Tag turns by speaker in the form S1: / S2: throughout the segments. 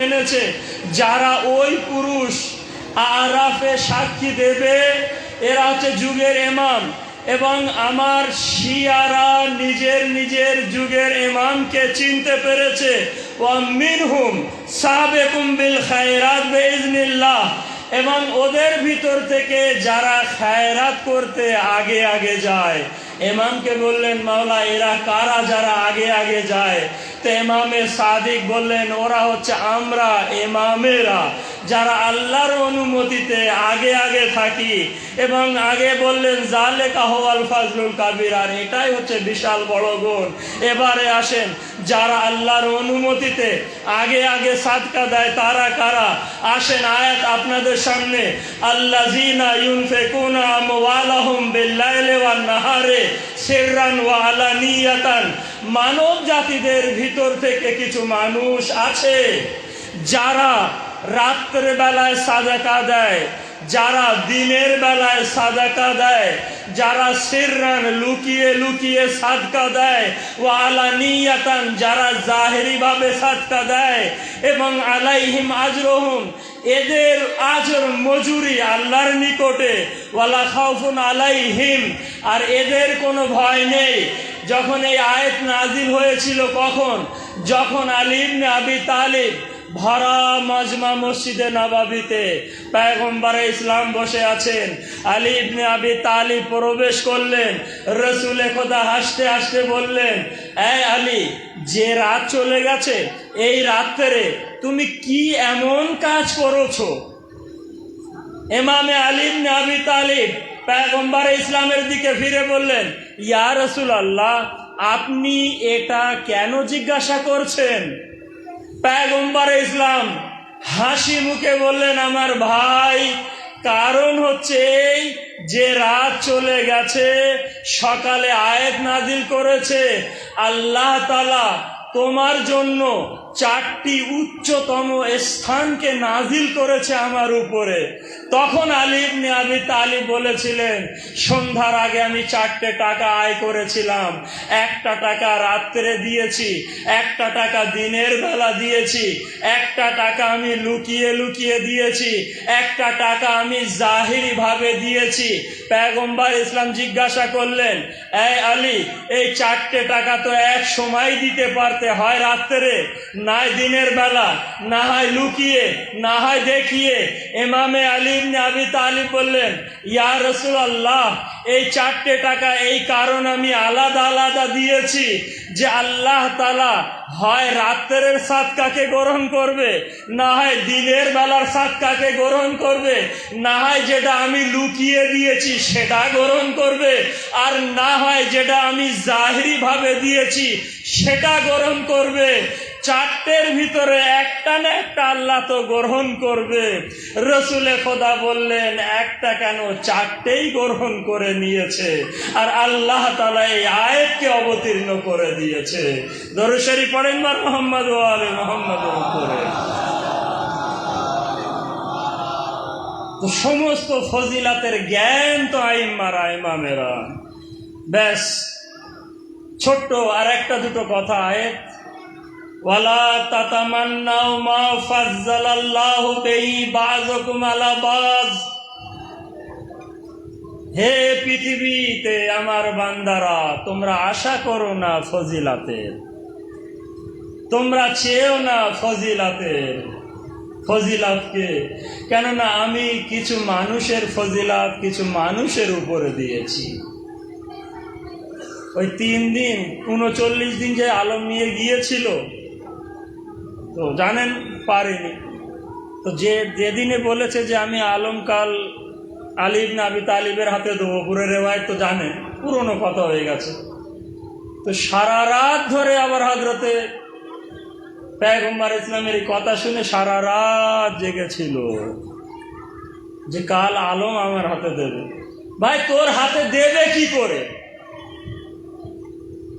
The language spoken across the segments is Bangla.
S1: এনেছে যারা ওই পুরুষ আরাফে সাক্ষী দেবে এরা হচ্ছে যুগের ইমাম এবং আমার শিয়ারা নিজের নিজের যুগের ইমামকে চিনতে পেরেছে ওয়া মিনহুম সাবিকুম বিল খায়রাত বিইজনিল্লাহ এবং ওদের ভিতর থেকে যারা খায়রাত করতে আগে আগে যায়। ইমামকে বললেন মাওলা এরা কারা যারা আগে আগে যায়? তো ইমামে সাদিক বললেন ওরা হচ্ছে আমরা ইমামেরা যারা আল্লাহর অনুমতিতে আগে আগে থাকি। এবং আগে বললেন জালেকা হুয়াল ফাজলুল কাবীর, আর এটাই হচ্ছে বিশাল বড় গুণ। এবারে আসেন যারা আল্লাহর অনুমতিতে আগে আগে সাদকা দেয় তারা কারা? আসেন আয়াত আপনাদের সামনে, আল্লাযীনা ইউনফিকুনা আমওয়ালাহুম বিল-লাইলি ওয়ান-নাহারি সিররান ওয়া আলানিয়াতান। মানব জাতিদের ভিতর থেকে কিছু মানুষ আছে যারা রাত্রে বেলায় সাদাকা দেয়, যারা দিনের বেলায় সাদাকা দেয়, যারা সিররান লুকিয়ে লুকিয়ে সাদকা দেয়, ওয়া আলানিয়াতান যারা জাহেরি ভাবে সাদকা দেয়, এবং আলাইহিম আজরুহুম এদের আজর মজুরি আল্লাহর নিকটে, ওয়ালা খাউফুন আলাইহিম আর এদের কোনো ভয় নেই। যখন এই আয়াত নাজিল হয়েছিল কখন? যখন আলী ইবনে আবি তালিব ভরা মাজমা মসজিদে নববীতে পয়গম্বরে ইসলাম বসে আছেন, আলী ইবনে আবি তালিব প্রবেশ করলেন। রসুল খোদা হাসতে হাসতে বললেন, এই আলী, যে রাত চলে গেছে এই রাত্রে তুমি কি এমন কাজ করেছো? ইমামে আলী ইবনে আবি তালিব পয়গম্বরে ইসলামের দিকে ফিরে বললেন, ইয়া রাসূলুল্লাহ, আপনি এটা কেন জিজ্ঞাসা করছেন? পয়গম্বরে ইসলাম হাসি মুখে বললেন, আমার ভাই, কারণ হচ্ছে এই যে রাত চলে গেছে, সকালে আয়াত নাজিল করেছে আল্লাহ তাআলা তোমার জন্য 4টি উচ্চতম স্থানকে নাজিল করেছে আমার উপরে। তখন আলী ইবনে আবি তালিব বলেছিলেন, সন্ধ্যার আগে আমি 4টে টাকা আয় করেছিলাম, 1টা টাকা রাত্রে দিয়েছি, 1টা টাকা দিনের বেলা দিয়েছি, 1টা টাকা আমি লুকিয়ে লুকিয়ে দিয়েছি, 1টা টাকা আমি জাহিরি ভাবে দিয়েছি। পয়গম্বর ইসলাম জিজ্ঞাসা করলেন, এই আলী, এই 4টে টাকা তো এক সময় দিতে পারতে, হয় রাত্রে, না দিনের বেলা, না হয় লুকিয়ে, না হয় দেখিয়ে। ইমামে আলী ইবনে আবি তালিব বললেন, ইয়া রাসূলুল্লাহ, এই 4টে টাকা এই কারণ আমি আলাদা আলাদা দিয়েছি যে আল্লাহ তাআলা হয় রাত্রের সাদকাকে গ্রহণ করবে, না হয় দিনের বেলার সাদকাকে গ্রহণ করবে, না হয় যেটা আমি লুকিয়ে দিয়েছি সেটা গ্রহণ করবে, আর না হয় যেটা আমি জাহিরি ভাবে দিয়েছি সেটা গ্রহণ করবে। 4টের ভিতরে একটা না একটা আল্লাহ তো গ্রহণ করবে। রসুলে খোদা বললেন, একটা কেন, 4টেই গ্রহণ করে নিয়েছে, আর আল্লাহ তাআলা এই আয়াতকে অবতীর্ণ করে দিয়েছে। দরুদ শরীফ পড়েন মুহাম্মদ ওয়া আলে মুহাম্মাদের উপরে। তো সমস্ত ফজিলাতের জ্ঞান তো আইম্মারা, ইমামেরা। ব্যাস ছোট্ট আর একটা দুটো কথা আয়াত, ওয়ালা তাতামান্নাউ মা ফাজ্জালাল্লাহু বিহি বাযুকুম আলা বায। হে পৃথিবীতে আমার বান্দারা, তোমরা আশা করো না ফজিলাতের, তোমরা চেয়েও না ফজিলাতের। ফজিলাতকে কেননা আমি কিছু মানুষের ফজিলাত কিছু মানুষের উপরে দিয়েছি। ওই 3 দিন 39 দিন যে আলম নিয়ে গিয়েছিল, তো জানেন পারিনি। তো যেদিনে বলেছে যে আমি আলমকাল আলী ইবনে আবি তালিবের হাতে দেবো, পুরো রেওয়ায়ত তো জানেন, পুরনো কথা হয়ে গেছে। তো সারা রাত ধরে আবার হযরতে পয়গম্বর ইসলামের এই কথা শুনে সারা রাত জেগেছিল যে কাল আলম আমার হাতে দেবে। ভাই, তোর হাতে দেবে কি করে?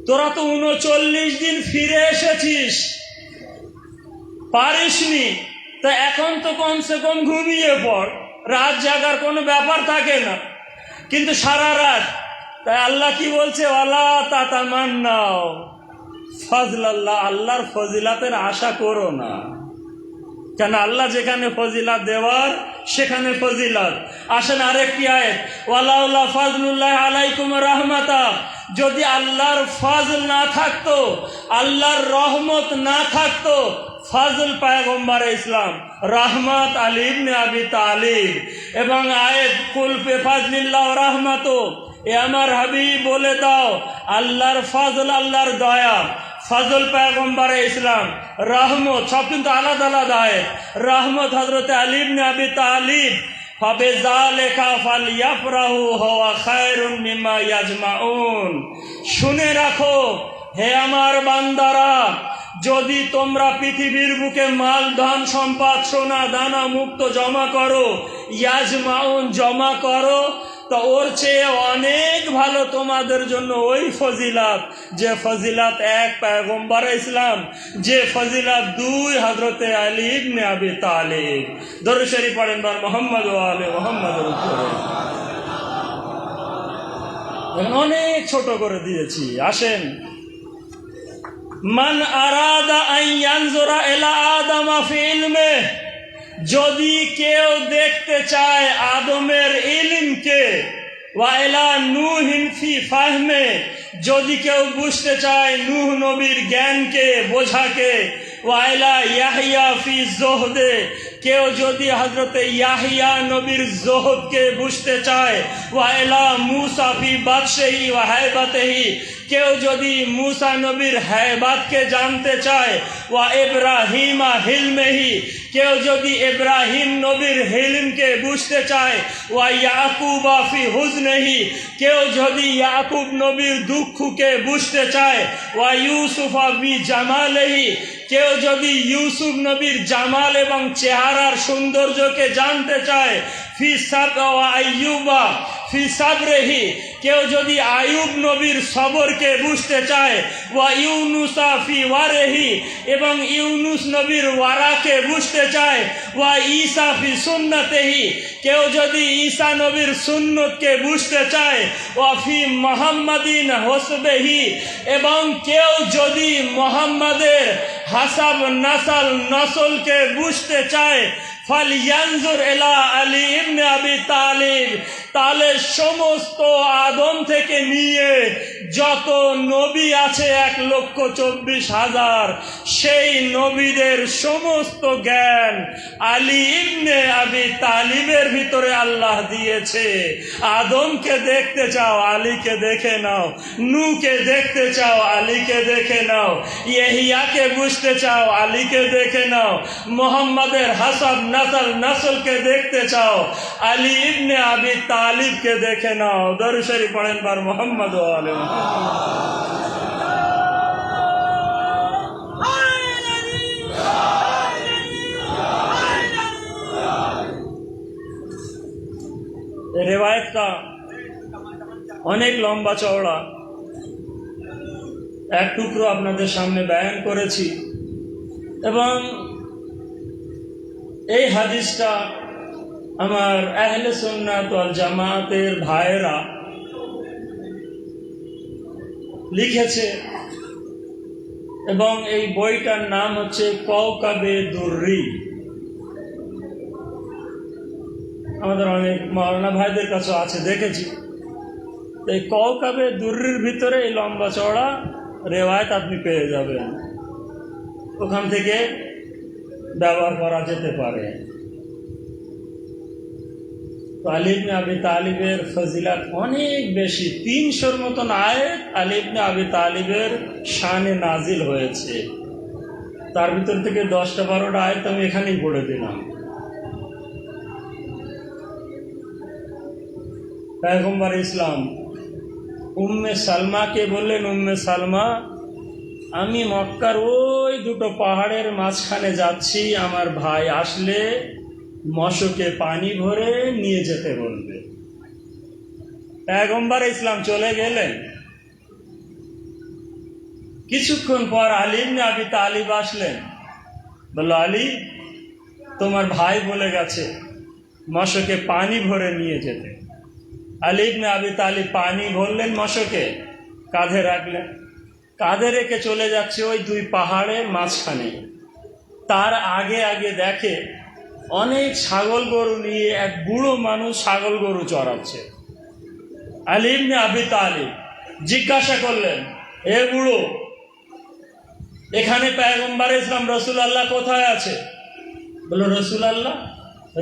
S1: তোরা তো 39 দিন ফিরে এসেছিস, পারিসনি, তা এখন তো কমসে কম ঘুমিয়ে পড়, রাত জাগার কোনো ব্যাপার থাকে না। কিন্তু সারা রাত, তাই আল্লাহ কি বলছে, ওয়ালা তাতামান্নাও ফাজলাল্লাহ, আল্লাহর ফজিলাতের আশা করো না। কেন আল্লাহ যেখানে ফজিলাত দেওয়ার সেখানে ফজিলাত। আসেন আরেকটি আয়াত, ওয়ালাউলা ফাজলুল্লাহ আলাইকুম রাহমাতা, যদি আল্লাহর ফজল না থাকতো, আল্লাহর রহমত না থাকতো, ফাজল পয়গম্বর ইসলাম, রহমত আলী ইবনে আবি তালিব, এবং আয়াত কুল বে ফাজলিল্লাহ ওয়া রাহমাতু, এ আমার হাবিব বলে দাও আল্লাহর ফজল, আল্লাহর দয়া, ফজল পয়গম্বর ইসলাম, রহমত, সব কিন্তু আলাদা আলাদা আয়াত। রহমত হযরত আলী ইবনে আবি তালিব, ফাবিযালিকা ফালইফরাহু হুয়া খায়রুম মিম্মা ইয়াজমাউন। শুনে রাখো হে আমার বান্দারা, যদি তোমরা পৃথিবীর বুকে মাল ধন সম্পদ সোনা দানা মুক্ত জমা করো, ইয়াজমাউন জমা করো, তো ওর চেয়ে অনেক ভালো তোমাদের জন্য ওই ফজিলাত, যে ফজিলাত এক পয়গম্বর ইসলাম, যে ফজিলাত দুই হযরতে আলী ইবনে আবি তালিব। দরুদ শরীফ পড়েন বার মুহাম্মদ ওয়া আলে মুহাম্মাদের উপরে। অনেক ছোট করে দিয়েছি। আসেন, মান আরাদা আন ইয়ানজুরা ইলা আদামা ফি ইলমে, যদি কেউ দেখতে চায় আদমের ইলমকে, ওয়া ইলা নূহিন ফি ফাহমে, যদি কেউ বুঝতে চায় নূহ নবীর জ্ঞানকে বোঝাকে, ওয়া ইলা ইয়াহইয়া ফি যুহদে, কেউ যদি হযরতে ইয়াহইয়া নবীর যুহদকে বুঝতে চায়, ওয়া ইলা মূসা ফি বাদশাহি ওয়া হায়বাতিহি, কেউ যদি মূসা নবীর হায়বাতকে জানতে চায়, ওয়া ইব্রাহিমা হিলমেহি, কেউ যদি ইব্রাহিম নবীর হিলমকে বুঝতে চায়, ওয়া ইয়াকুবা ফি হুজনেহি, কেউ যদি ইয়াকুব নবীর দুঃখকে বুঝতে চায়, ওয়া ইউসুফা ফি জামালেহি, কেউ যদি ইউসুফ নবীর জামাল এবং চেহারার সৌন্দর্যকে জানতে চায়, ফি সাবর ওয়া আইয়ুবা ফি সাবরেহি, কেউ যদি আয়ুব নবীর সবরকে বুঝতে চায়, ওয়া ইউনুসা ফি ওয়ারেহি, এবং ইউনুস নবীর ওয়ারাকে বুঝতে চায়, ওয়া ঈসা ফি সুন্নতেহি, কেউ যদি ঈসা নবীর সুন্নতকে বুঝতে চায়, ওয়া ফি মুহাম্মাদিন হসবেহি, এবং কেউ যদি মুহাম্মাদের হাসাব নাসাল নসলকে বুঝতে চায়, ফালইয়ানজুর ইলা আলী ইবনে আবি তালিব, তাহলে সমস্ত আদম থেকে নিয়ে যত নবী আছে 1,24,000, সেই নবীদের সমস্ত জ্ঞান আলী ইবনে আবি তালিবের ভিতরে আল্লাহ দিয়েছে। আদমকে দেখতে চাও, আলীকে দেখে নাও। নূহকে দেখতে চাও, আলীকে দেখে নাও। ইহইয়াকে বুঝতে চাও, আলীকে দেখে নাও। মুহাম্মাদের হাসাব নসলকে দেখতে চাও, আলী ইবনে আবি তালিবকে দেখে নাও। দরুদ শরীফ পড়েন বার মুহাম্মদ ওয়া আলে মুহাম্মদ। রেওয়ায়েতটা অনেক লম্বা চওড়া, এক টুকরো আপনাদের সামনে বয়ান করেছি, এবং এই হাদিসটা আমার আহলে সুন্নাত ওয়াল জামাতের ভাইরা লিখেছে, এবং এই বইটার নাম হচ্ছে কওকাবে দুররি। আমাদের অনেক মাওলানা ভাইদের কাছে আছে, দেখেছি। এই কওকাবে দুররির ভিতরে এই লম্বা চওড়া রেওয়ায়েত আপনি পেয়ে যাবেন, ওখান থেকে ব্যবহার করা যেতে পারে। আলী ইবনে আবি তালিবের ফজিলাত অনেক বেশি, 300-র মতন আয়াত আলী ইবনে আবি তালিবের শানে নাজিল হয়েছে। তার ভিতর থেকে 10-12টা আয়াত আমি এখানেই পড়ে দিলাম। পয়গম্বর ইসলাম উম্মে সালমাকে বললেন, উম্মে সালমা, আমি মক্কার ওই দুটো পাহাড়ের মাঝখানে যাচ্ছি, আমার ভাই আসলে মশকে পানি ভরে নিয়ে যেতে বলবে। পয়গম্বর ইসলাম চলে গেলেন। কিছুক্ষণ পর আলী ইবনে আবি তালিব আসলেন, বলল, আলী, তোমার ভাই বলে গেছে মশকে পানি ভরে নিয়ে যেতে। আলী ইবনে আবি তালিব পানি ভরলেন মশকে, কাঁধে রাখলেন, কাঁধে রেখে চলে যাচ্ছে ওই দুই পাহাড়ের মাঝখানে। তার আগে আগে দেখে অনেক ছাগল গরু নিয়ে এক বুড়ো মানুষ ছাগল গরু চড়াচ্ছে। আলী ইবনে আবি তালিব জিজ্ঞাসা করলেন, হে বুড়ো, এখানে পয়গম্বর ইসলাম রসুল আল্লাহ কোথায় আছে? বলল, রসুল আল্লাহ?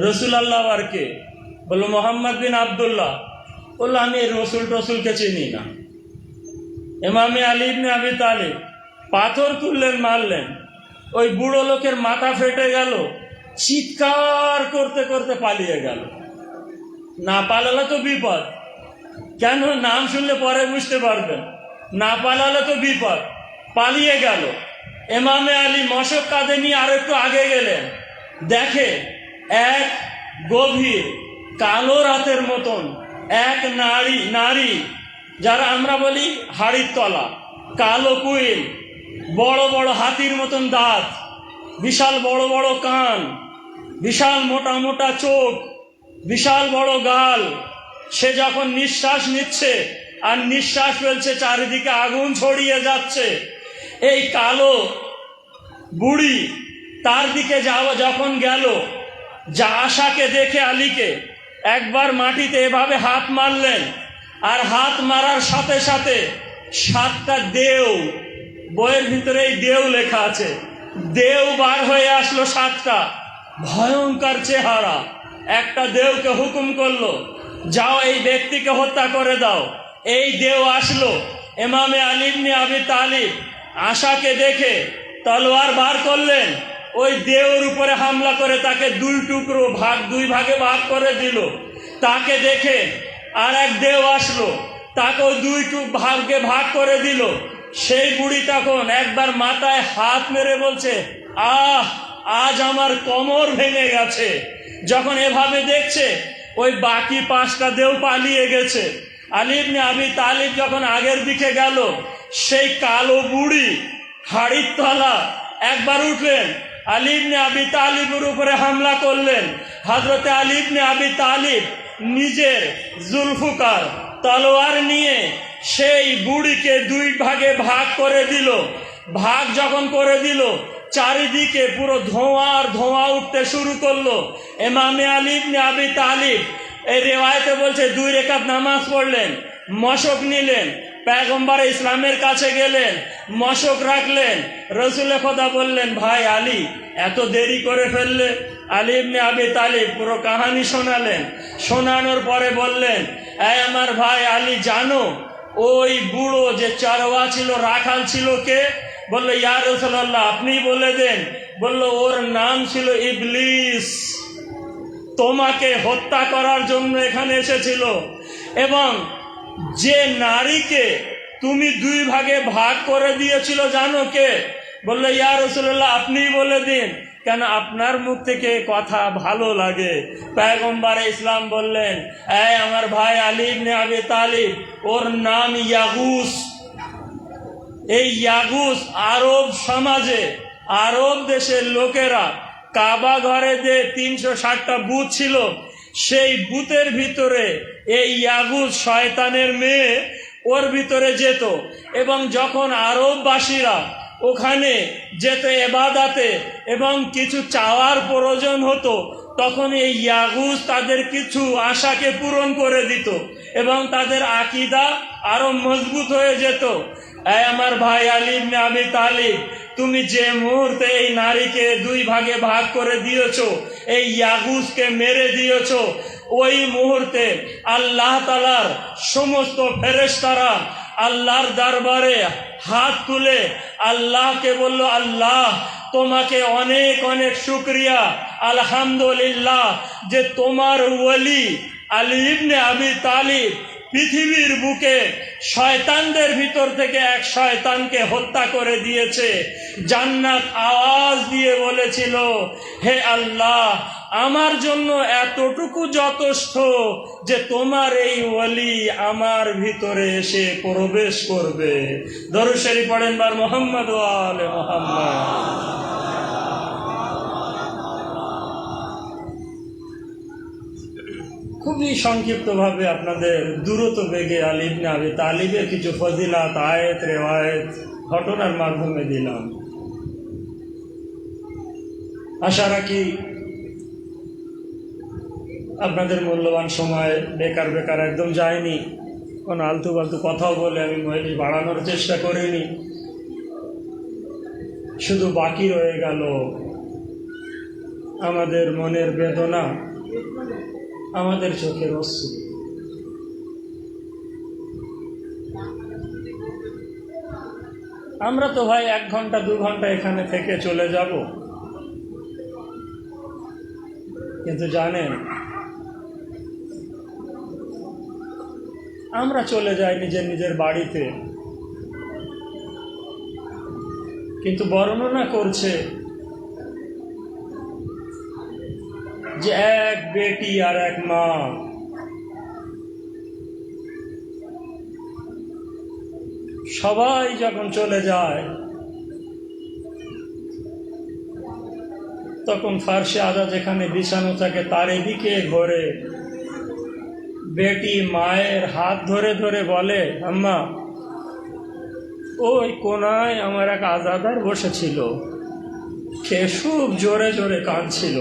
S1: রসুল আল্লাহ আর কে? বলল, মোহাম্মদ বিন আবদুল্লাহ। বললো, আমি রসুল টসুলকে চিনি না। ইমামে আলী ইবনে আবি তালিব পাথর তুললেন, মারলেন। ওই বুড়ো লোকের মাথা ফেটে গেল, চিৎকার করতে করতে পালিয়ে গেল। না পালালে তো বিপদ, কেন নাম শুনলে পরে বুঝতে পারবেন, না পালালে তো বিপদ। পালিয়ে গেল। ইমামে আলী মশক কাঁধে নিয়ে আর একটু আগে গেলেন, দেখে এক গভীর কালো রাতের মতন এক নারী, যারা আমরা বলি হাড়ির তলা, কালো কুইল, বড় বড় হাতির মতন দাঁত, বিশাল বড় বড় কান, বিশাল মোটা মোটা চোখ, বিশাল বড় গাল। সে যখন নিঃশ্বাস নিচ্ছে আর নিঃশ্বাস ফেলছে, চারিদিকে আগুন ছড়িয়ে যাচ্ছে। এই কালো বুড়ি তার দিকে যখন গেল, যা আশাকে দেখে আলীকে একবার মাটিতে এভাবে হাত মারলেন, আর হাত মারার সাথে সাথে 7টা দেও, বইয়ের ভিতরে এই দেও লেখা আছে, দেও বার হয়ে আসলো 7টা, ভয়ঙ্কর চেহারা। একটা দেওকে হুকুম করলো, যাও এই ব্যক্তিকে হত্যা করে দাও। এই দেও আসলো। ইমামে আলী ইবনে আবি তালিব আশাকে দেখে তলোয়ার বার করলেন, ওই দেওর উপরে হামলা করে তাকে 2 টুকরো দুই ভাগে ভাগ করে দিল। তাকে দেখে আর এক দেও আসলো, তাকেও 2 ভাগে ভাগ করে দিল। সেই বুড়ি তখন একবার মাথায় হাত মেরে বলছে, আজ আমার কোমর ভেঙে গেছে। যখন এভাবে দেখছে, ওই বাকি 5টা দেও পালিয়ে গেছে। আলী ইবনে আবি তালিব যখন আগের দিকে গেল, সেই কালো বুড়ি হাড়ির তলা একবার উঠলেন, আলী ইবনে আবি তালিবের উপরে হামলা করলেন। হযরতে আলী ইবনে আবি তালিব নিজের জুলফুকার তলোয়ার নিয়ে সেই বুড়িকে 2 ভাগে ভাগ করে দিল। ভাগ যখন করে দিল, চারিদিকে পুরো ধোঁয়ার ধোঁয়া উঠতে শুরু করলো। ইমামে আলী ইবনে আবি তালিব এই রিওয়ায়েতে বলছে 2 রাকাত নামাজ পড়লেন, মশক নিলেন, পয়গম্বর ইসলামের কাছে গেলেন, মশক রাখলেন। রসুল খোদা বললেন, ভাই আলী, এত দেরি করে ফেললে? আলী ইবনে আবি তালিব পুরো কাহানি শোনালেন। শোনানোর পরে বললেন, এই আমার ভাই আলী, জানো ওই বুড়ো যে চরওয়া ছিল, রাখাল ছিল কে? বললো, ইয়া রাসূলুল্লাহ, আপনি বলে দেন। বললো, ওর নাম ছিল ইবলিস, তোমাকে হত্যা করার জন্য এখানে এসেছিল। এবং যে নারীকে তুমি 2 ভাগে ভাগ করে দিয়েছিল, জানো কে? বললো, ইয়া রাসূলুল্লাহ, আপনি বলে দিন। কেন আপনার মুখ থেকে কথা ভালো লাগে। পয়গম্বর ইসলাম বললেন, এই আমার ভাই আলী ইবনে আবি তালিব, ওর নাম ইয়াগুস। এই ইয়াগুস আরব সমাজে, আরব দেশের লোকেরা কাবা ঘরে যে 360টা বুত ছিল, সেই বুতের ভিতরে এই ইয়াগুস শয়তানের মেয়ে ওর ভিতরে যেত। এবং যখন আরববাসীরা ওখানে যেত ইবাদতে এবং কিছু চাওয়ার প্রয়োজন হতো, তখন এই ইয়াগুস তাদের কিছু আশাকে পূরণ করে দিত এবং তাদের আকীদা আরো মজবুত হয়ে যেত। এই আমার ভাই আলী ইবনে আবি তালিব, তুমি যে মুহূর্তে এই নারীকে 2 ভাগে ভাগ করে দিয়েছো, এই ইয়াগুসকে মেরে দিয়েছো, ওই মুহূর্তে আল্লাহ তাআলার সমস্ত ফেরেশতারা আল্লাহর দরবারে হাত তুলে আল্লাহকে বলল, আল্লাহ তোমাকে অনেক অনেক শুকরিয়া, আলহামদুলিল্লাহ, যে তোমার ওলি আলী ইবনে আবি তালিব পৃথিবীর বুকে শয়তানদের ভিতর থেকে এক শয়তানকে হত্যা করে দিয়েছে। জান্নাত আওয়াজ দিয়ে বলেছিল, হে আল্লাহ, আমার জন্য এতটুকু যথেষ্ট যে তোমার এই ওলি আমার ভিতরে এসে প্রবেশ করবে। দরুদ শরীফ পড়েন বার মুহাম্মদ ওয়া আলে মুহাম্মদ। খুবই সংক্ষিপ্তভাবে আপনাদের দ্রুত বেগে আলী ইবনে আবি তালিবের কিছু ফজিলাত, আয়াত, রিওয়ায়াত, ঘটনার মাধ্যমে দিলাম। আশা রাখি আপনাদের মূল্যবান সময় বেকার বেকার একদম যায়নি। কোনো আলতু ফালতু কথাও বলে আমি মজলিস বাড়ানোর চেষ্টা করিনি। শুধু বাকি রয়ে গেল আমাদের মনের বেদনা, আমাদের চোখের অশ্রু। আমরা তো ভাই 1 ঘন্টা 2 ঘন্টা এখানে থেকে চলে যাব, কিন্তু জানেন আমরা চলে যাই নিজের নিজের বাড়িতে, কিন্তু বর্ণনা করছে যে এক বেটি আর এক মা সবাই যখন চলে যায় তখন ফার্সে আদা যেখানে বিছানো থাকে তার এদিকে ঘরে বেটি মায়ের হাত ধরে ধরে বলে, আম্মা ওই কোনায় আমার এক আজাদার বসেছিল, খেয়ে খুব জোরে জোরে কাঁদছিল।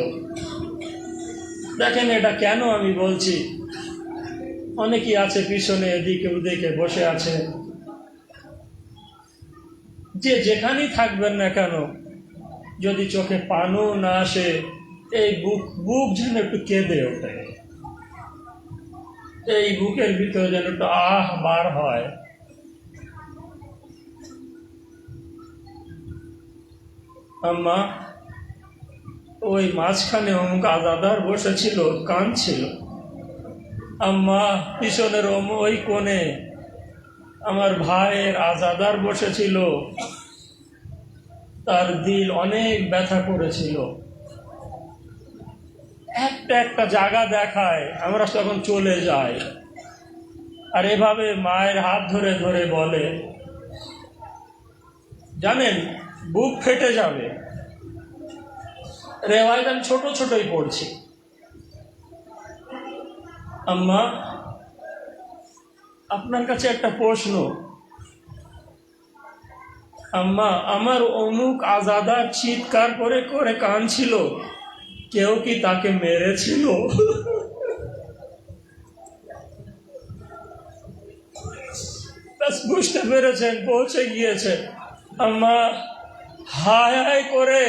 S1: দেখেন এটা কেন আমি বলছি, অনেকেই আছে পিছনে এদিকে ওদিকে বসে আছে, যে যেখানেই থাকবেন না কেন যদি চোখে পানও না আসে এই বুক যেন একটু কেঁদে ওঠে, এই বুকের ভিতরে যেন একটু বার হয়। আম্মা ওই মাঝখানে অমুক আজাদার বসেছিল, কাঁদছিল। আম্মা পিছনের ওই কোণে আমার ভাইয়ের আজাদার বসেছিল, তার দিল অনেক ব্যথা করেছিল। একটা একটা জায়গা দেখায়, আমরা তখন চলে যাই আর এভাবে মায়ের হাত ধরে ধরে বলে, জানেন বুক ফেটে যাবে। রেওয়ায়ত আমি ছোট ছোটই পড়ছি। আম্মা আপনার কাছে একটা প্রশ্ন, আম্মা আমার অমুক আজাদা চিৎকার করে করে কাঁদছিল, কেউ কি তাকে মেরেছিল? বুঝতে পেরেছেন, পৌঁছে গিয়েছে। আম্মা হায় হায় করে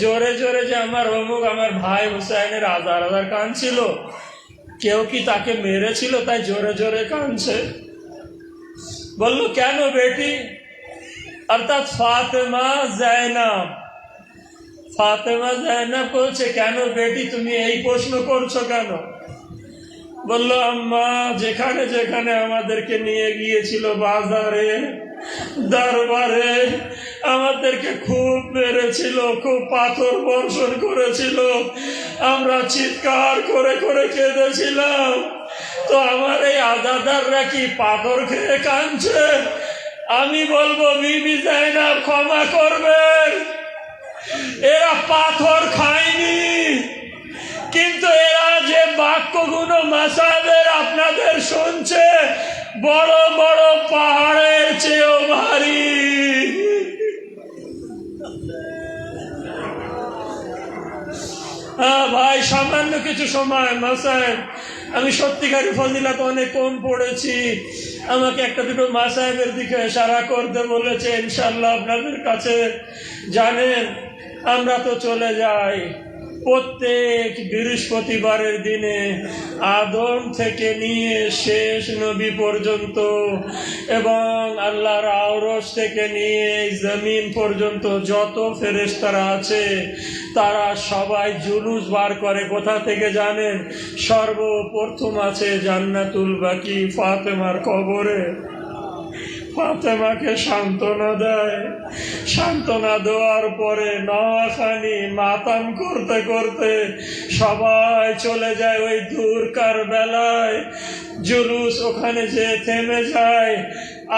S1: জোরে জোরে যে আমার অমুক আমার ভাই হুসাইনের আজার আজার কাঁদছিল, কেউ কি তাকে মেরেছিল তাই জোরে জোরে কাঁদছে। বলল কেন বেটি, অর্থাৎ ফাতেমা জায়নাব বলছে, কেন বেটি তুমি এই প্রশ্ন করছো কেন? বলল আম্মা যেখানে যেখানে আমাদেরকে নিয়ে গিয়েছিল, বাজারে দরবারে আমাদেরকে খুব মেরেছিল, খুব পাথর বর্ষণ করেছিল, আমরা চিৎকার করে করে কেঁদেছিলাম। তো আমার এই আজাদাররা কি পাথর খেয়ে কাঁদছে? আমি বলবো বিবি জায়নাব ক্ষমা করবেন, এরা পাথর খায়নি, কিন্তু এরা যে বাক্যগুলো মাসাবের আপনাদের শুনছে বড় বড় পাহাড়ের চেয়েও ভারী। ভাই সামান্য কিছু সময় মাসায়েব, আমি সত্যিকারী ফজিলত অনেক কম পড়েছি, আমাকে একটা দুটো মাসায়েবের দিকে ইশারা করতে বলেছে, ইনশাআল্লাহ আপনাদের কাছে। জানেন আমরা তো চলে যাই প্রত্যেক বৃহস্পতিবারের দিনে, আদম থেকে নিয়ে শেষ নবী পর্যন্ত এবং আল্লাহর আওরস থেকে নিয়ে জমিন পর্যন্ত যত ফেরেশতারা আছে তারা সবাই জুলুস বার করে। কোথা থেকে জানেন? সর্বপ্রথম আছে জান্নাতুল বাকি ফাতেমার কবরে। ফাতেমাকে সান্ত্বনা দেয়, সান্ত্বনা দেওয়ার পরে নওয়াখানি মাতাম করতে করতে সবাই চলে যায় ওই দূরকার বেলায়। জুলুস ওখানে যে থেমে যায়,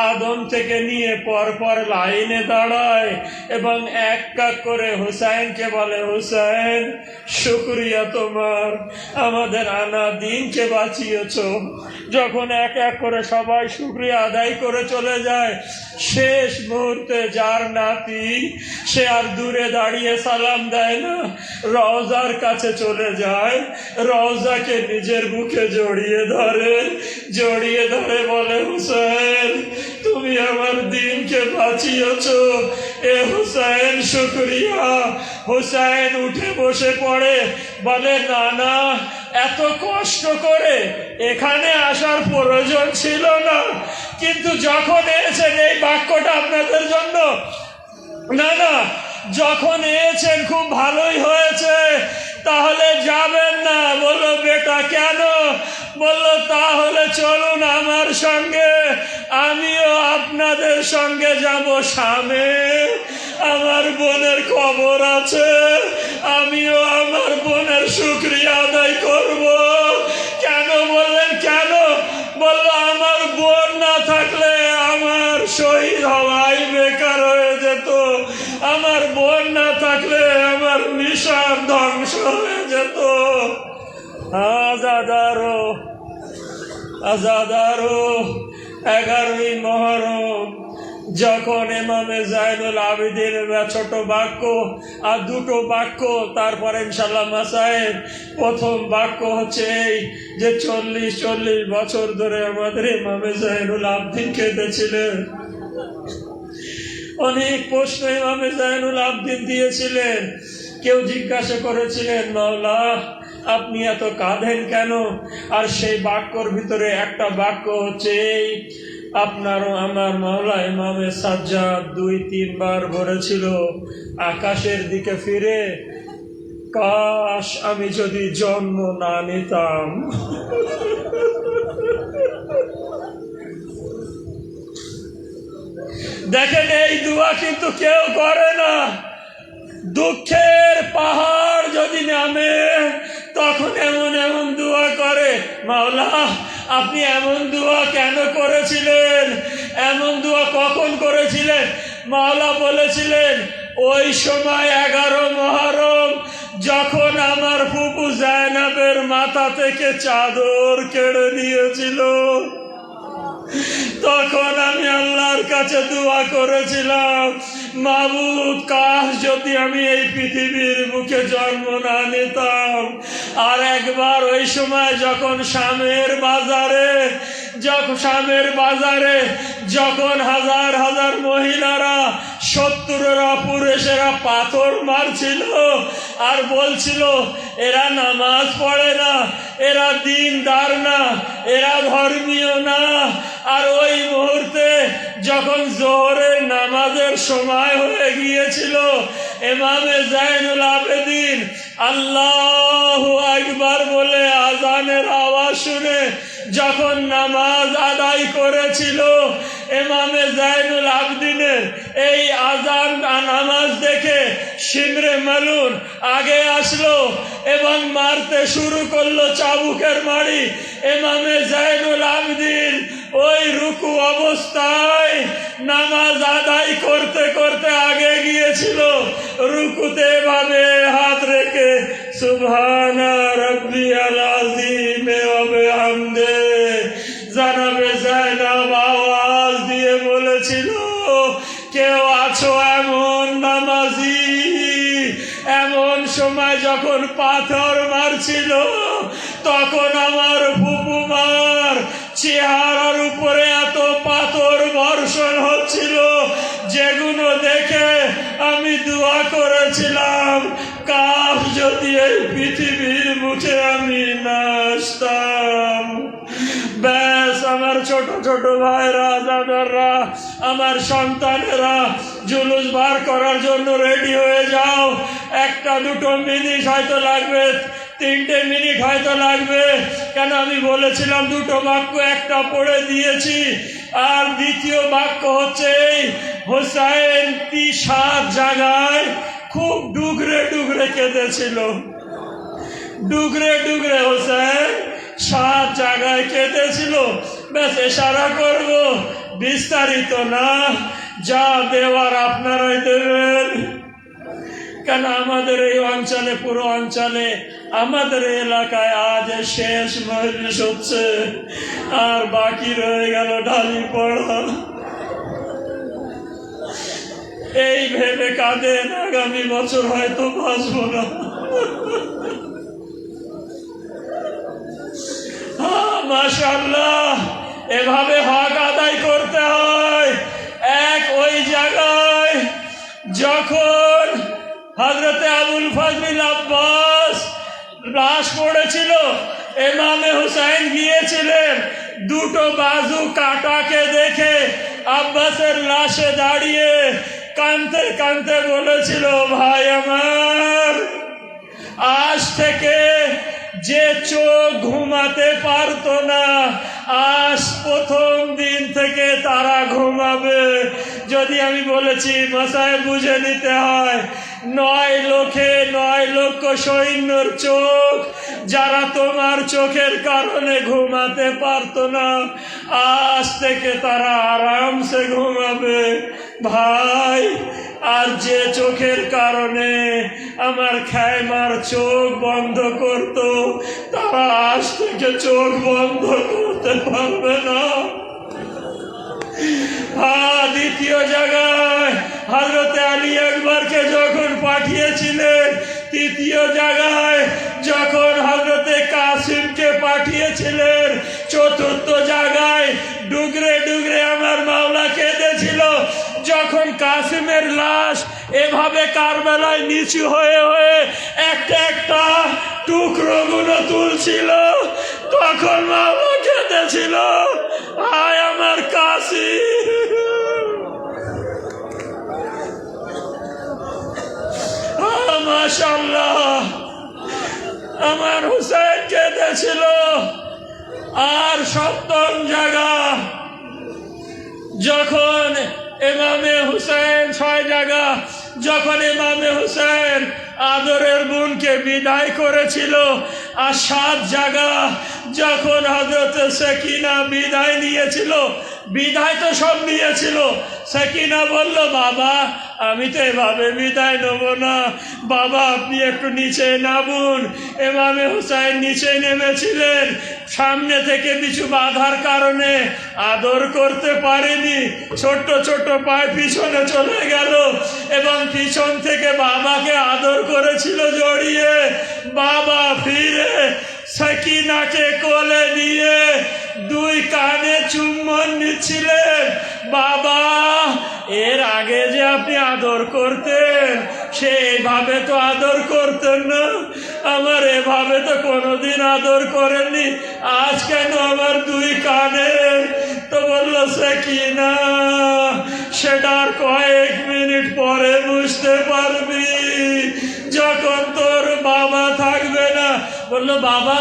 S1: আদম থেকে নিয়ে পরপর লাইনে দাঁড়ায় এবং এক কাক করে হুসাইনকে বলে, হুসাইন শুকরিয়া তোমার, আমাদের আনা দিনকে বাঁচিয়েছ। যখন এক এক করে সবাই শুকরিয়া আদায় করে চলে যায়, শেষ মুহূর্তে যার নাতি সে আর দূরে দাঁড়িয়ে সালাম দেয় না, রওজার কাছে চলে যায়, রওজাকে নিজের বুকে জড়িয়ে ধরে বলে, হুসাইন তুমি আমার দিনকে বাঁচিয়েছ, এ হুসাইন শুকরিয়া। হুসাইন উঠে বসে পড়ে, বলে, না না, এত কষ্ট করে এখানে আসার প্রয়োজন ছিল না, কিন্তু যখন এসেছেন এই বাক্যটা আপনাদের জন্য, না না, যখন এসেছেন খুব ভালোই হয়েছে, তাহলে যাবেন না? বললো, বেটা কেন? বললো, তাহলে চলুন আমার সঙ্গে, আমিও আপনাদের সঙ্গে যাব শামে, আমার বোনের খবর আছে, আমিও আমার বোনের শুকরিয়া আদায় করব। কেন? বললেন কেন? বললো, আমার বোন না থাকলে আমার শহীদ হওয়াই বেকার হয়ে যেত, আমার বোন না থাকলে আমার মিশন ধ্বংস হয়ে যেত। আজাদারো 11ই মহরম, যখন ইমামে জাইনুল আবেদিন ছোট বাক্য আর দুটো বাক্য, তারপরে ইনশাল্লাহ মাসায়েল। প্রথম বাক্য হচ্ছে এই যে 40 বছর ধরে আমাদের ইমামে জাইনুল আবেদিন কেঁদেছিলেন। অনেক প্রশ্ন ইমামে জাইনুল আবেদিন দিয়েছিলেন। কেউ জিজ্ঞাসা করেছিলেন, মাওলা আপনি এত কাঁদেন কেন? আর সেই বাক্যর ভিতরে একটা বাক্য হচ্ছে এই, আপনারও আমার মাওলা ইমামে সাজ্জাদ 2-3 বার বলেছিল আকাশের দিকে ফিরে, কাশ আমি যদি জন্ম না নিতাম। দেখেন, এই দোয়া কিন্তু কেউ করে না। দুঃখের পাহাড় যদি নামে তখন এমন দোয়া করে, মাওলা আপনি এমন দোয়া কেন করেছিলেন? এমন দোয়া কখন করেছিলেন? মাওলা বলেছিলেন ওই সময় 11 মহরম, যখন আমার ফুপু জায়নাবের মাথা থেকে চাদর কেড়ে নিয়েছিল, তখন আমি আল্লাহর কাছে দোয়া করেছিলাম, মাবুদ কাশ যদি আমি এই পৃথিবীর বুকে জন্ম না নিতাম। আর একবার ওই সময় যখন শামের বাজারে যখন হাজার হাজার মহিলারা, শত্রুরা, পুরুষেরা পাথর মারছিল আর বলছিল এরা নামাজ পড়ে না, এরা দিনদার না, এরা ধর্মীয় না। আর ওই মুহূর্তে যখন জোহরের নামাজের সময় হয়ে গিয়েছিল, ইমামে জাইনুল আবেদিন আল্লাহু আকবার বলে আজানের আওয়াজ শুনে যখন নামাজ আদায় করেছিল, ইমামে জাইনুল আবেদিনের এই আজান নামাজ দেখে শিমরে মালুন আগে আসলো এবং মারতে শুরু করলো চাবুকের মারি। ইমামে জাইনুল আবেদিন ওই রুকু অবস্থায় নামাজ আদায় করতে করতে আগে গিয়েছিল, রুকুতে ভাবে হাত রেখে সুবহানা রাব্বিয়াল আযীম ওয়া বিহামদে, জানাবে জাইনাব আওয়াজ দিয়ে বলেছিল, কেউ আছো এমন নামাজি? এমন সময় যখন পাথর মারছিল, তখন আমার ফুপুমার চেহারার উপরে এত পাথর বর্ষণ হচ্ছিল, যেগুলো দেখে আমি দোয়া করেছিলাম, কাশ যদি এই পৃথিবীর মুখে আমি না আসতাম। ব্যাস, আমার ছোট ছোট ভাইরা, দাদারা, আমার সন্তানেরা জুলুস বার করার জন্য রেডি হয়ে যাও। 1-2 মিনিট হয়তো লাগবে, 3টে মিনিট হয়তো লাগবে, কেন আমি বলেছিলাম 2টো বাক্য, একটা পড়ে দিয়েছি। আর দ্বিতীয় বাক্য হচ্ছে এই, হোসাইন 7 জায়গায় খুব ডুগরে কেঁদেছিল, ডুগরে হোসেন 7 জায়গায় কেঁদেছিল। ব্যাস ইশারা করবো, বিস্তারিত না, যা দেওয়ার আপনারাই দেবেন। কেন আমাদের এই অঞ্চলে, পুরো অঞ্চলে, আমাদের এলাকায় আজ শেষ মজলিস হচ্ছে, আর বাকি রয়ে গেল ঢালি পড়া। এই ভেবে কাঁদেন, আগামী বছর হয়তো বাঁচবো না। মাশাআল্লাহ, এভাবে হক আদায় করতে হয়। ওই জায়গায় যখন হযরতে আবুল ফজল আব্বাস লাশ পড়েছিল, ইমামে হুসাইন গিয়েছিলেন, দুটো বাজু কাটাকে দেখে আব্বাসের লাশে দাঁড়িয়ে কাঁদতে কাঁদতে বলেছিল, ভাই আমার, আজ থেকে যে চোখ ঘুমাতে পারতো না, আজ প্রথম দিন থেকে তারা ঘুমাবে। যদি আমি বলেছি মশাই বুঝে নিতে হয়, 9 লক্ষ সৈন্যর চোখ যারা তোমার চোখের কারণে ঘুমাতে পারতো না, আজ থেকে তারা আরামসে ঘুমাবে। ভাই, আর যে চোখের কারণে আমার খায়মার চোখ বন্ধ করত, তারা আজ থেকে চোখ বন্ধ করতে পারবে না। দ্বিতীয় জায়গায় হযরতে আলী আকবরকে যখন পাঠিয়েছিলেন, তৃতীয় জায়গায় যখন হযরতে কাসিমকে পাঠিয়েছিলেন, চতুর্থ জায়গায় ডুগরে ডুগরে আমার মাওলা কেঁদেছিল যখন কাসিমের লাশ এভাবে কারবালায় নিচু হয়ে হয়ে একটা একটা টুকরোগুলো তুলছিল, তখন মাওলা কেঁদেছিল, হায় আমার কাসিম। মাশাআল্লাহ, আমার হুসাইন কেঁদেছিল। আর সপ্তম জায়গা যখন ইমামে হুসাইন, 6 জায়গা যখন ইমামে হুসাইন আদরের বোনকে বিদায় করেছিল, আর 7 জায়গা যখন হযরত সাকিনা বিদায় নিয়েছিল। বিদায় তো সব নিয়েছিল, সাকিনা বলল, বাবা আমি তো এভাবে বিদায় নেব না, বাবা আপনি একটু নিচে নামুন। ইমামে হুসাইন নিচে নেমেছিলেন, সামনে থেকে কিছু বাধার কারণে আদর করতে পারেনি, ছোট্ট ছোট্ট পায়ে পিছনে চলে গেল এবং পিছন থেকে বাবাকে আদর করেছিল জড়িয়ে। বাবা ফিরে সাকিনাকে কোলে নিয়ে 2 কানে চুম্বন নিচ্ছিলেন। বাবা, এর আগে যে আপনি আদর করতেন, সেইভাবে তো আদর করতেন না, আমার এভাবে তো কোনোদিন আদর করেননি, আজ কেন আমার 2 কানে? তো বলল সাকিনা, সেটার কয়েক মিনিট পরে বুঝতে পারবি, যখন তোর বাবা থাকবে না। বললো, বাবা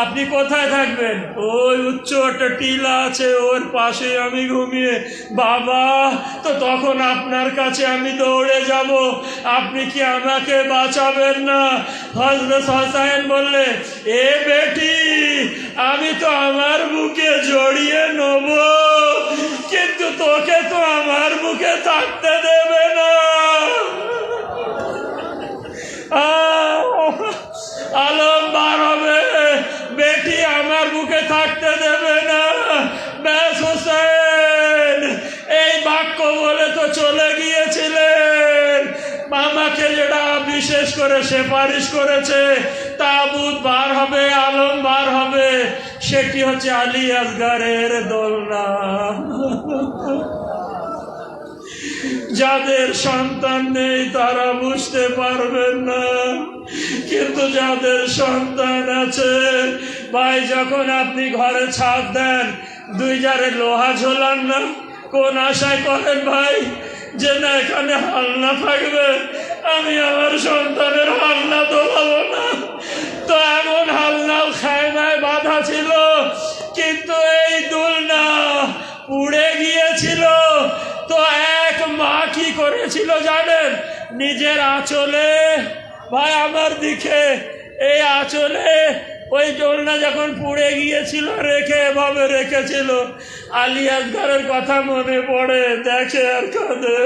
S1: আপনি কোথায় থাকবেন? ওই উচ্চ একটা টিলা আছে, ওর পাশে আমি ঘুমিয়ে। বাবা, তো তখন আপনার কাছে আমি দৌড়ে যাব, আপনি কি আমাকে বাঁচাবেন না? হযরত হোসেন বললে, এ বেটি, আমি তো আমার বুকে জড়িয়ে নেব, কিন্তু তোকে তো আমার বুকে থাকতে দেবে না। আলম বার হবে, বেটি আমার বুকে থাকতে দেবে না। ব্যাস হোসেন এই বাক্য বলে তো চলে গিয়েছিলেন। মামাকে যেটা বিশেষ করে সুপারিশ করেছে, তাবুত বার হবে, আলম বার হবে, সেটি হচ্ছে আলী আসগরের দোলনা। যাদের সন্তান নেই তারা বুঝতে পারবেন না, কিন্তু যাদের সন্তান আছে, ভাই যখন আপনি ঘরে ছাদ দেন, 2 জারে লোহা ঝোলান না, কোন আশায় করেন ভাই? যে না এখানে হালনা থাকবে, আমি আমার সন্তানের হালনা দোলাবো না। তো এমন হালনাও খায়নায় বাঁধা ছিল, কিন্তু এই দোলনা পুড়ে গিয়েছিল। তো এক মা কি করেছিল জানেন? নিজের আঁচলে, ভাই আমার দিকে, এই আঁচলে ওই দোলনা যখন পুড়ে গিয়েছিল রেখে এভাবে রেখেছিল, আলী আসগরের কথা মনে পড়ে, দেখে আর কাঁদে।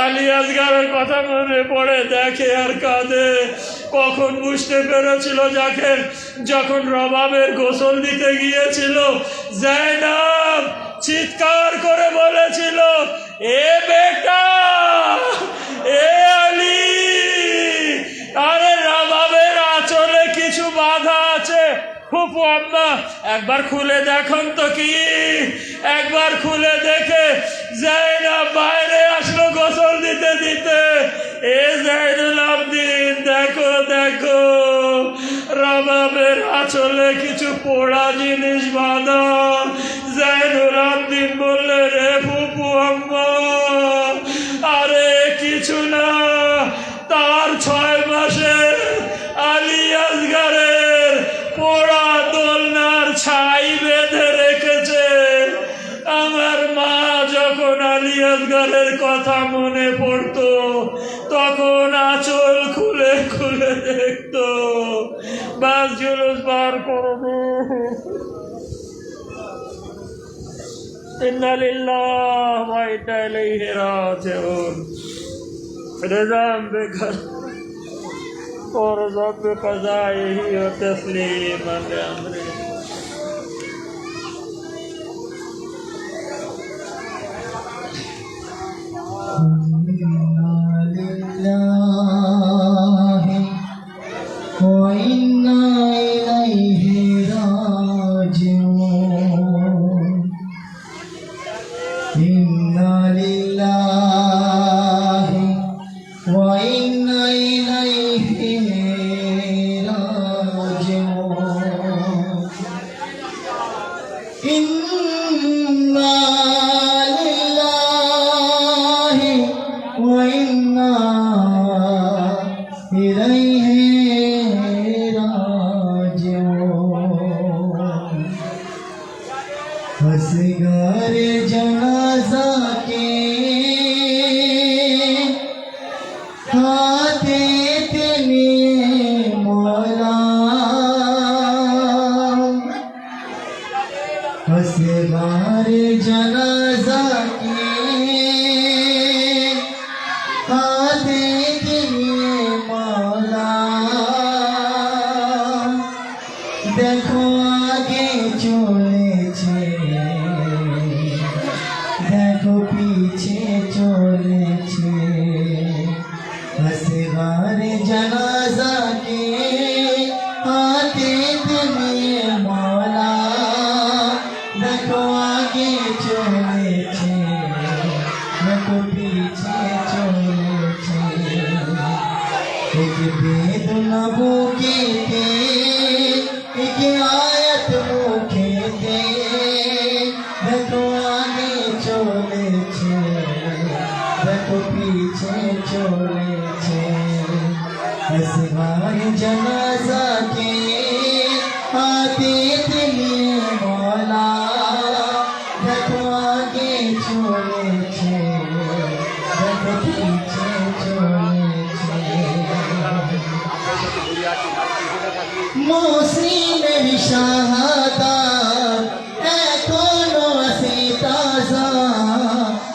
S1: আলী আসগরের কথা মনে পড়ে, দেখে আর কাঁদে। কখন বুঝতে পেরেছিল যাকে, যখন রবাবের গোসল দিতে গিয়েছিল, জায়নাব চিৎকার করে বলেছিল, এ বেটা, এ আলী, আরে রবাবের আঁচলে কিছু বাধা আছে। ফুপু আম্মা একবার খুলে দেখুন তো কি। একবার খুলে দেখে জায়নাব বাইরে আসলো গোসল দিতে দিতে। এ জাইনুল আবদিন, দেখো দেখো, রবাবের আঁচলে কিছু পোড়া জিনিস বাঁধা। জাইনুল আবদিন বললে, রে ফুপু আম্মা, আরে কিছু না, তার 6 মাসের আলী আসগরের পোড়া দোলনার ছাই বেঁধে রেখেছে। আমার মা যখন আলী আসগরের কথা মনে পড়তো তখন আঁচল খুলে খুলে দেখতো, বাস জুলুস বার করবে। ইন্না লিল্লাহি ওয়া ইন্না ইলাইহি রাজিউন। রিজাম বেকার और रब क़ज़ाइही व तस्लीमन अमरी।
S2: असगर जनाजा के हाथे तेने मौला, असगर जनाजा के हाथे तेने मौला। देखो आगे চলেছে, দেখো পিছে চলেছে, আসগার জানাজাকে হাতে নিয়ে মওলা। দেখো আগে চলেছে, দেখো পিছে চলেছে, এক বেদনা বুকেতে, এক আয়াত মুখেতে, দেখো আগে চলেছে, দেখো পিছে চলেছে, আসগার জানাজাকে হাতে নিয়ে মওলা। দেখো আগে চলেছে, দেখো পিছে চলেছে, মুসলিমের শাহাদাত এখনো আছে তাজা,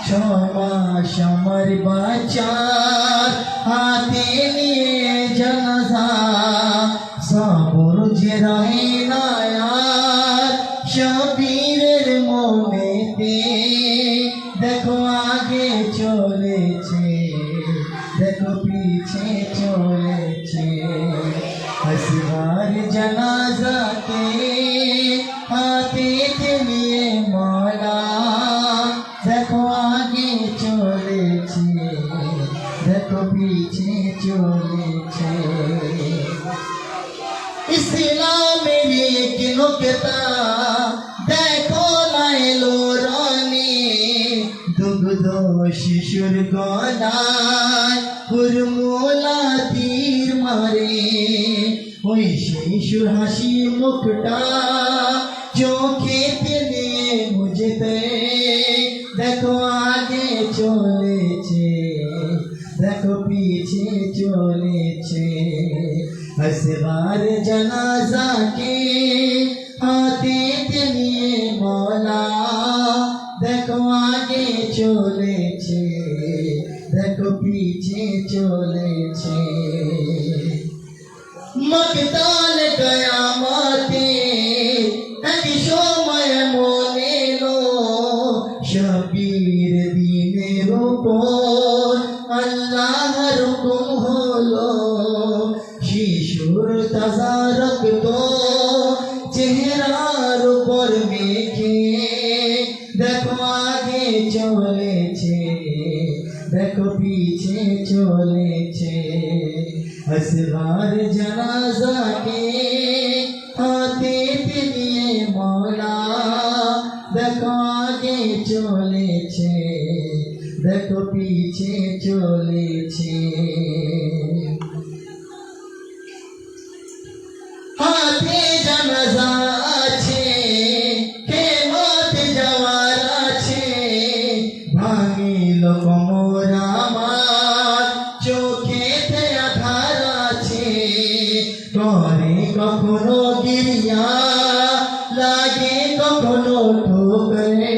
S2: সমাজ আমার বাঁচার হাতে নিয়ে জানাজা। সবর যে রহে না আর শবীরের মনেতে, দেখো আগে চলেছে, দেখো পিছে চলেছে, আসগার জানাজাকে হাতে নিয়ে মওলা। দেখো আগে চলেছে, দেখো পিছে চলেছে, ইসলামের এক নুকতা দেখো না এলো রানী, দুগ্ধ শিশুর গলায় হুরমুলা তীর মারে। ওই শিশুর হাসি মুখটা চোখেতে নিয়ে বুঝতে, দেখো আগে চলেছে, দেখো পিছে চলেছে, असगार जनाजा के हाथे निये मौला देखो आगे चलेছে देखो पीछे चलेছে मकदाल कयामते एक সময় মনে লো শবীর দিনের উপর আল্লাহর হুকুম হলো শিশুর তাজা রক্ত চেহারার উপর মেখে দেখো আগে চলেছে দেখো পিছে চলেছে असगार जनाजा के हाथे निये मौला देखो आगे चलेছে देखो पीछे चलेছে हाथे जनाजा আছে কেমতে যাওয়ার আছে ভাঙিল কোমর আমার চোখেতে আধার আছে করে কখনো গিরিয়া লাগে কখনো ঠোকরে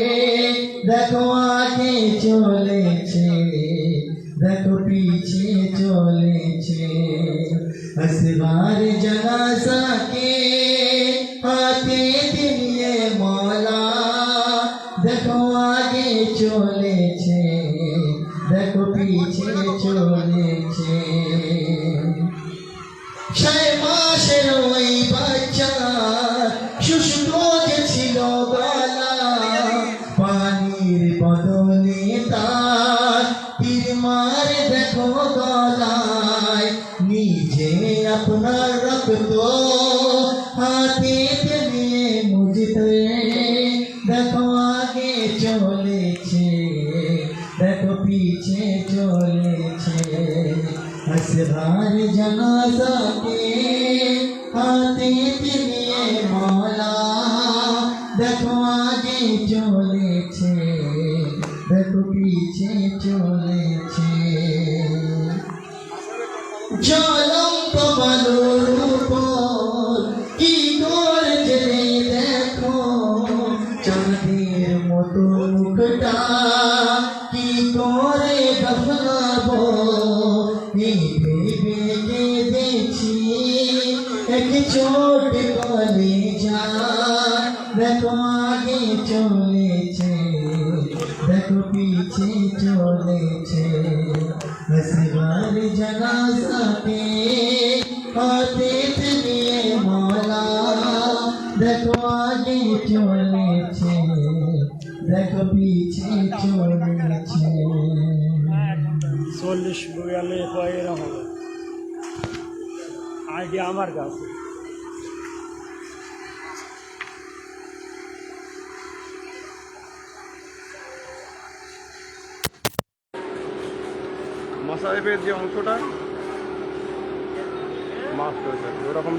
S2: দেখো আগে চলেছে দেখো পিছে চলেছে असगार जनाजा के हाथे निये मौला देखो आगे चलेছে দেখো পিছে চলেছে 6 মাসের ওই বাচ্চা শুষ্ক যে ছিল গলা পানির বদলে তার তীর মারে দেখো গলায় নিজে আপনার রক্ত হাতে নিয়ে মুজতে দেখো আগে চলেছে দেখো পিছে চলেছে असगार जनाजा के हाथे निये मौला देखो आगे चलेছে দেখো পিছে চলেছে জ্বলন্ত বালুর উপর কি করেছে দেখো চাঁদের মতো মুখটা কি করে দফনাবো এই ভেবে কেঁদেছি এক ছোট কলেজা দেখো আগে চলেছে দেখো পিছে চলেছে असगार जनाजा के हाथे निये मौला देखो आगे चलेছে দেখো পিছে চলেছে
S1: 40-42 পয়রা হবে আগে আমার কাছে
S3: মাসাইফের যে অংশটা মাস্ট হয়েছে ওরকম